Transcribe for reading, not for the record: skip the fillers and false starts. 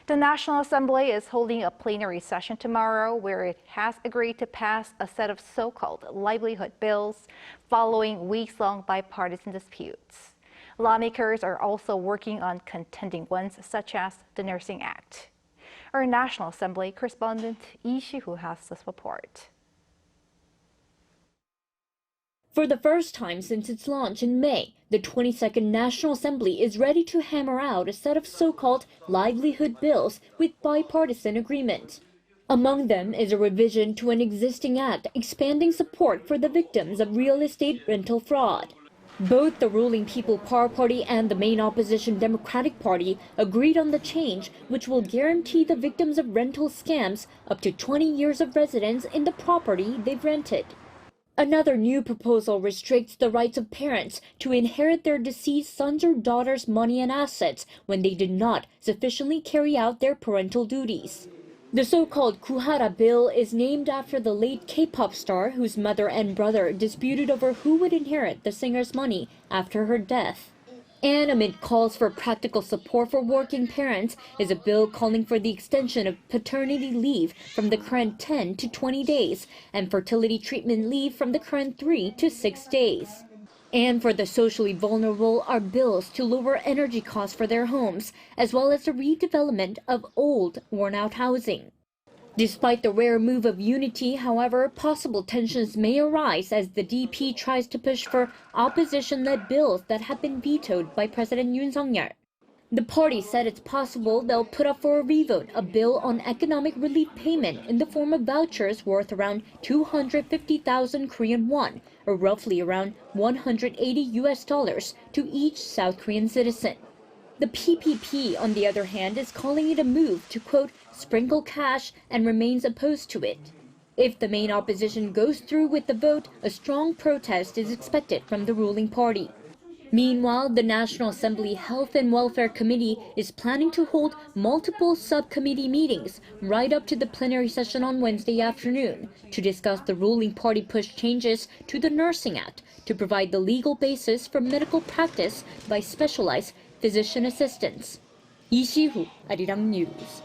The National Assembly is holding a plenary session tomorrow where it has agreed to pass a set of so-called livelihood bills following weeks-long bipartisan disputes. Lawmakers are also working on contending ones such as the Nursing Act. Our National Assembly correspondent Lee Shi-hoo has this report. For the first time since its launch in May, the 22nd National Assembly is ready to hammer out a set of so-called livelihood bills with bipartisan agreement. Among them is a revision to an existing act expanding support for the victims of real estate rental fraud. Both the ruling People Power Party and the main opposition Democratic Party agreed on the change, which will guarantee the victims of rental scams up to 20 years of residence in the property they've rented. Another new proposal restricts the rights of parents to inherit their deceased sons or daughters' money and assets when they did not sufficiently carry out their parental duties. The so-called Kuhara bill is named after the late K-pop star whose mother and brother disputed over who would inherit the singer's money after her death. And amid calls for practical support for working parents is a bill calling for the extension of paternity leave from the current 10 to 20 days and fertility treatment leave from the current 3 to 6 days. And for the socially vulnerable are bills to lower energy costs for their homes, as well as the redevelopment of old, worn-out housing. Despite the rare move of unity, however, possible tensions may arise as the DP tries to push for opposition-led bills that have been vetoed by President Yoon Suk-yeol. The party said it's possible they'll put up for a revote a bill on economic relief payment in the form of vouchers worth around 250,000 Korean won, or roughly around $180 to each South Korean citizen. The PPP, on the other hand, is calling it a move to, quote, sprinkle cash and remains opposed to it. If the main opposition goes through with the vote, a strong protest is expected from the ruling party. Meanwhile, the National Assembly Health and Welfare Committee is planning to hold multiple subcommittee meetings right up to the plenary session on Wednesday afternoon to discuss the ruling party push changes to the Nursing Act to provide the legal basis for medical practice by specialized physician assistants. Lee Shi-hoo, Arirang News.